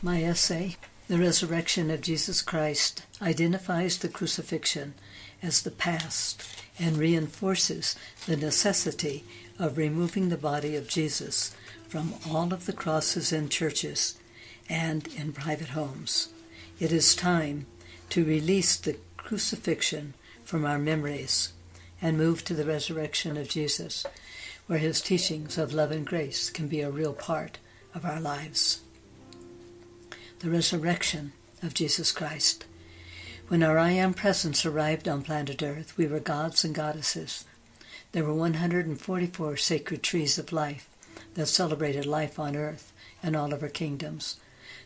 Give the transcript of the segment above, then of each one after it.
My essay, The Resurrection of Jesus Christ, identifies the crucifixion as the past and reinforces the necessity of removing the body of Jesus from all of the crosses in churches and in private homes. It is time to release the crucifixion from our memories and move to the resurrection of Jesus, where his teachings of love and grace can be a real part of our lives. The resurrection of Jesus Christ. When our I Am presence arrived on planet Earth, we were gods and goddesses. There were 144 sacred trees of life that celebrated life on Earth and all of her kingdoms.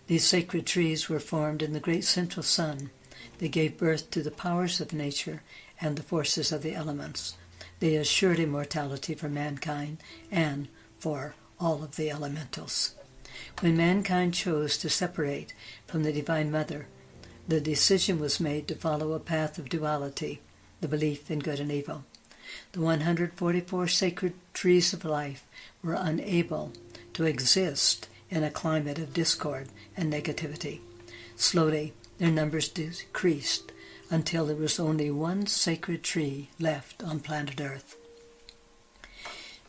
These sacred trees were formed in the great central sun. They gave birth to the powers of nature and the forces of the elements. They assured immortality for mankind and for all of the elementals. When mankind chose to separate from the Divine Mother, the decision was made to follow a path of duality, the belief in good and evil. The 144 sacred trees of life were unable to exist in a climate of discord and negativity. Slowly, their numbers decreased until there was only one sacred tree left on planet Earth.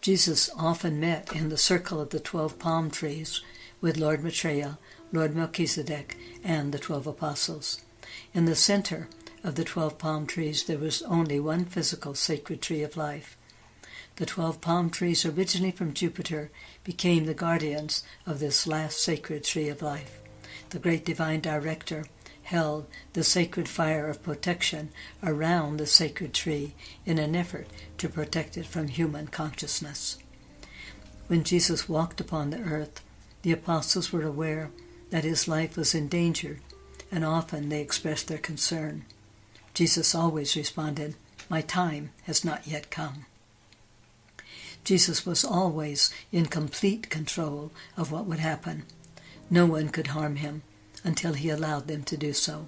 Jesus often met in the circle of the 12 palm trees with Lord Maitreya, Lord Melchizedek, and the 12 apostles. In the center of the 12 palm trees there was only one physical sacred tree of life. The 12 palm trees, originally from Jupiter, became the guardians of this last sacred tree of life. The great divine director held the sacred fire of protection around the sacred tree in an effort to protect it from human consciousness. When Jesus walked upon the earth, the apostles were aware that his life was in danger, and often they expressed their concern. Jesus always responded, "My time has not yet come." Jesus was always in complete control of what would happen. No one could harm him until he allowed them to do so.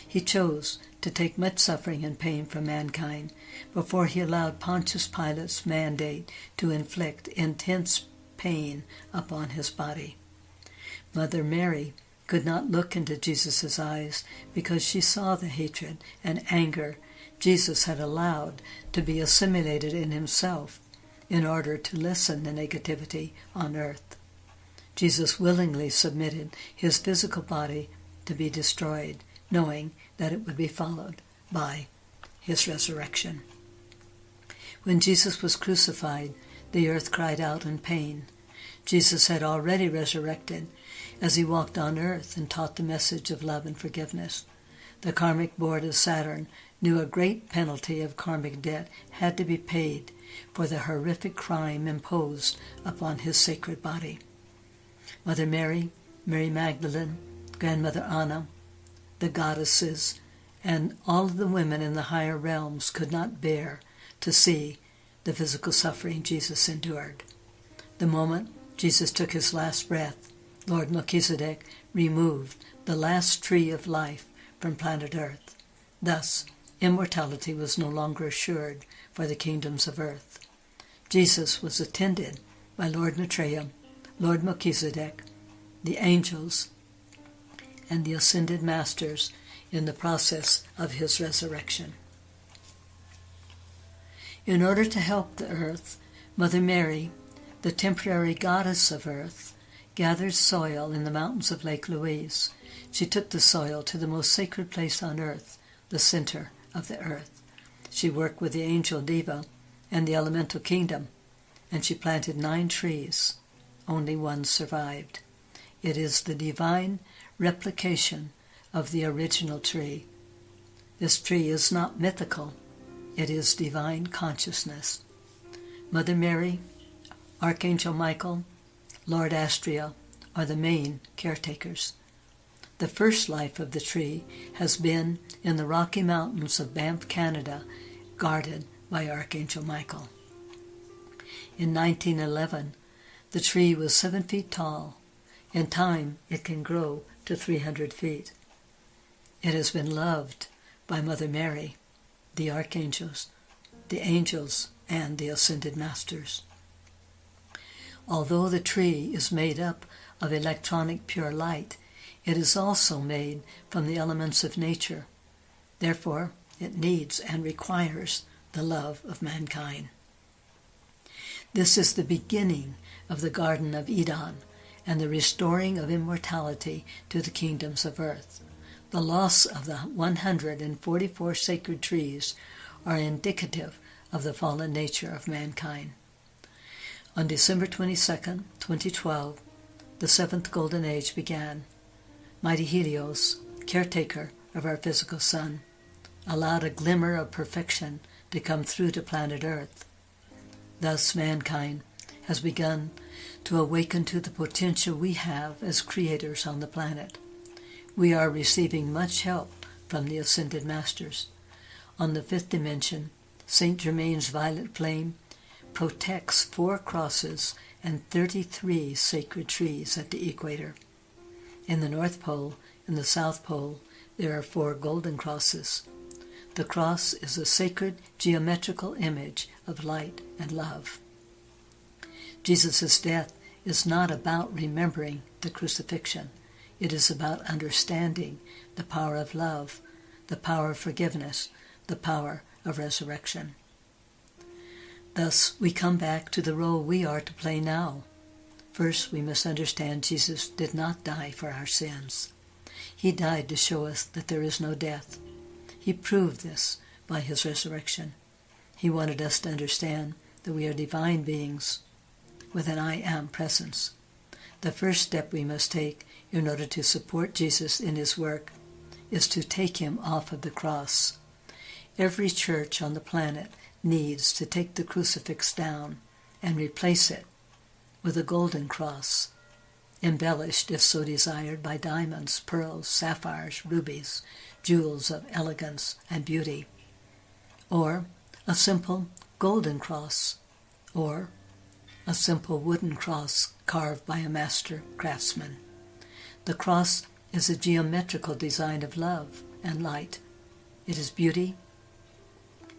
He chose to take much suffering and pain from mankind before he allowed Pontius Pilate's mandate to inflict intense pain upon his body. Mother Mary could not look into Jesus' eyes because she saw the hatred and anger Jesus had allowed to be assimilated in himself in order to lessen the negativity on earth. Jesus willingly submitted his physical body to be destroyed, knowing that it would be followed by his resurrection. When Jesus was crucified, the earth cried out in pain. Jesus had already resurrected as he walked on earth and taught the message of love and forgiveness. The karmic board of Saturn knew a great penalty of karmic debt had to be paid for the horrific crime imposed upon his sacred body. Mother Mary, Mary Magdalene, Grandmother Anna, the goddesses, and all of the women in the higher realms could not bear to see the physical suffering Jesus endured. The moment Jesus took his last breath, Lord Melchizedek removed the last tree of life from planet Earth. Thus, immortality was no longer assured for the kingdoms of earth. Jesus was attended by Lord Maitreya, Lord Melchizedek, the angels, and the ascended masters in the process of his resurrection. In order to help the earth, Mother Mary, the temporary goddess of earth, gathered soil in the mountains of Lake Louise. She took the soil to the most sacred place on earth, the center of the earth. She worked with the angel Deva and the elemental kingdom, and she planted 9 trees. Only one survived. It is the divine replication of the original tree. This tree is not mythical. It is divine consciousness. Mother Mary, Archangel Michael, Lord Astrea are the main caretakers. The first life of the tree has been in the Rocky Mountains of Banff, Canada, guarded by Archangel Michael. In 1911, the tree was 7 feet tall. In time, it can grow to 300 feet. It has been loved by Mother Mary, the archangels, the angels, and the ascended masters. Although the tree is made up of electronic pure light, It is also made from the elements of nature. Therefore, it needs and requires the love of mankind. This is the beginning of the Garden of Eden and the restoring of immortality to the kingdoms of earth. The loss of the 144 sacred trees are indicative of the fallen nature of mankind. On December 22nd, 2012, the seventh golden age began. Mighty Helios, caretaker of our physical sun, allowed a glimmer of perfection to come through to planet Earth. Thus mankind has begun to awaken to the potential we have as creators on the planet. We are receiving much help from the Ascended Masters. On the fifth dimension, Saint Germain's violet flame protects 4 crosses and 33 sacred trees at the equator. In the North Pole and the South Pole, there are 4 golden crosses. The cross is a sacred geometrical image of light and love. Jesus' death is not about remembering the crucifixion. It is about understanding the power of love, the power of forgiveness, the power of resurrection. Thus, we come back to the role we are to play now. First, we must understand Jesus did not die for our sins. He died to show us that there is no death. He proved this by his resurrection. He wanted us to understand that we are divine beings with an I am presence. The first step we must take in order to support Jesus in his work is to take him off of the cross. Every church on the planet needs to take the crucifix down and replace it with a golden cross, embellished, if so desired, by diamonds, pearls, sapphires, rubies, jewels of elegance and beauty, or a simple golden cross, or a simple wooden cross carved by a master craftsman. The cross is a geometrical design of love and light. It is beauty,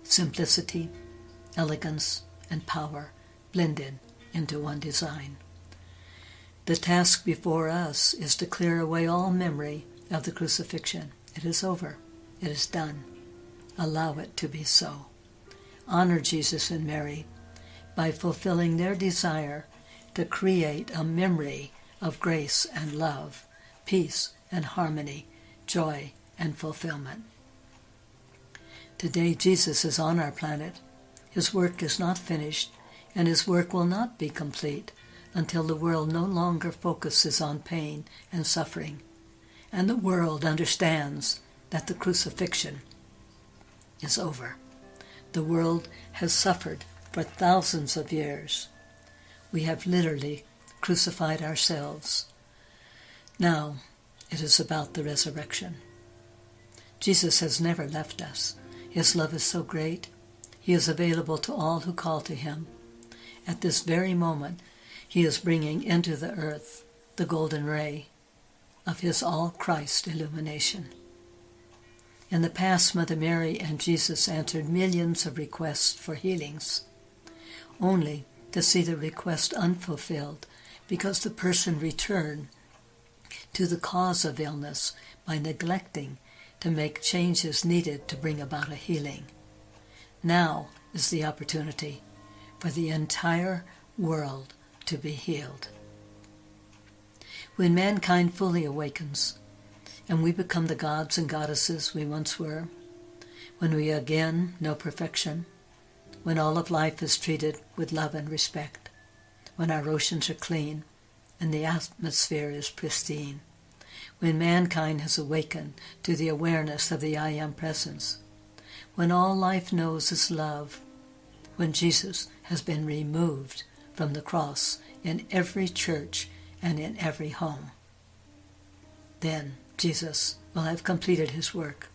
simplicity, elegance, and power blended into one design. The task before us is to clear away all memory of the crucifixion. It is over. It is done. Allow it to be so. Honor Jesus and Mary by fulfilling their desire to create a memory of grace and love, peace and harmony, joy and fulfillment. Today Jesus is on our planet. His work is not finished, and his work will not be complete until the world no longer focuses on pain and suffering, and the world understands that the crucifixion is over. The world has suffered for thousands of years. We have literally crucified ourselves. Now it is about the resurrection. Jesus has never left us. His love is so great. He is available to all who call to him. At this very moment, he is bringing into the earth the golden ray of his all-Christ illumination. In the past, Mother Mary and Jesus answered millions of requests for healings, only to see the request unfulfilled because the person returned to the cause of illness by neglecting to make changes needed to bring about a healing. Now is the opportunity for the entire world to be healed. When mankind fully awakens, and we become the gods and goddesses we once were, when we again know perfection, when all of life is treated with love and respect, when our oceans are clean and the atmosphere is pristine, when mankind has awakened to the awareness of the I Am presence, when all life knows is love, when Jesus has been removed from the cross in every church and in every home, then Jesus will have completed his work,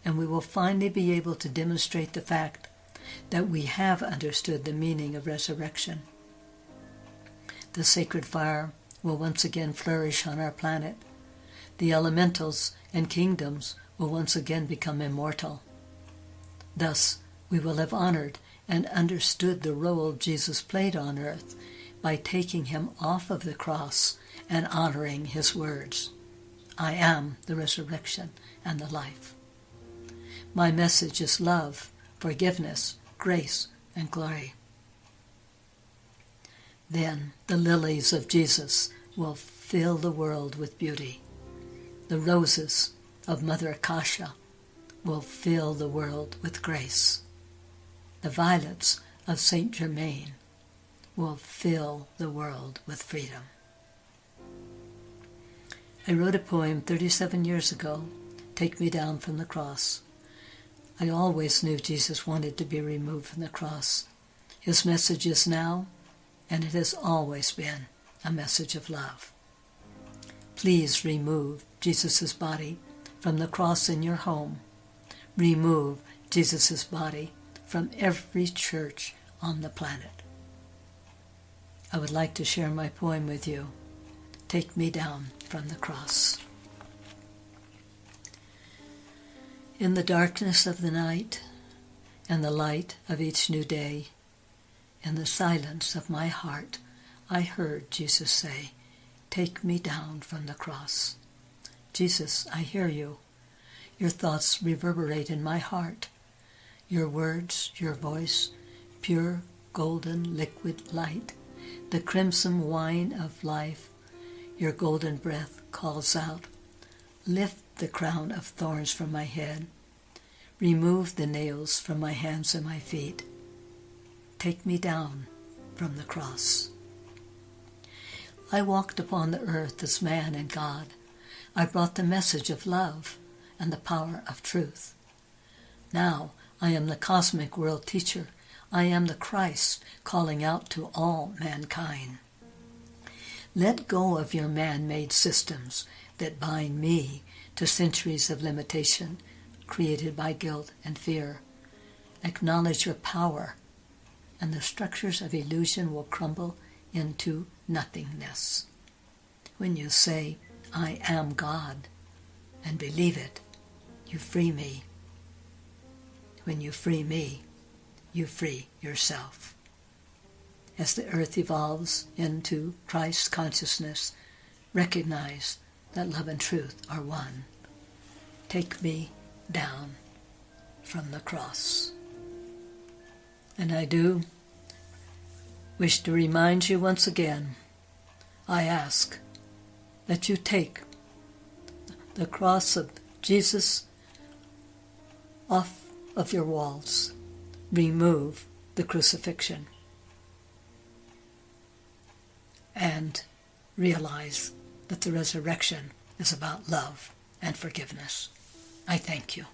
and we will finally be able to demonstrate the fact that we have understood the meaning of resurrection. The sacred fire will once again flourish on our planet. The elementals and kingdoms will once again become immortal. Thus, we will have honored and understood the role Jesus played on earth by taking him off of the cross and honoring his words. I am the resurrection and the life. My message is love, forgiveness, grace, and glory. Then the lilies of Jesus will fill the world with beauty. The roses of Mother Acacia will fill the world with grace. The violets of Saint Germain will fill the world with freedom. I wrote a poem 37 years ago, Take Me Down from the Cross. I always knew Jesus wanted to be removed from the cross. His message is now, and it has always been, a message of love. Please remove Jesus' body from the cross in your home. Remove Jesus' body from every church on the planet. I would like to share my poem with you. Take me down from the cross. In the darkness of the night and the light of each new day, in the silence of my heart, I heard Jesus say, take me down from the cross. Jesus, I hear you. Your thoughts reverberate in my heart. Your words, your voice, pure golden liquid light, the crimson wine of life, your golden breath calls out, lift the crown of thorns from my head, remove the nails from my hands and my feet. Take me down from the cross. I walked upon the earth as man and God. I brought the message of love and the power of truth. Now I am the cosmic world teacher. I am the Christ calling out to all mankind. Let go of your man-made systems that bind me to centuries of limitation created by guilt and fear. Acknowledge your power, and the structures of illusion will crumble into nothingness. When you say, I am God, and believe it, you free me. When you free me, you free yourself. As the earth evolves into Christ consciousness, recognize that love and truth are one. Take me down from the cross. And I do wish to remind you once again, I ask that you take the cross of Jesus off of your walls. Remove the crucifixion. And realize that the resurrection is about love and forgiveness. I thank you.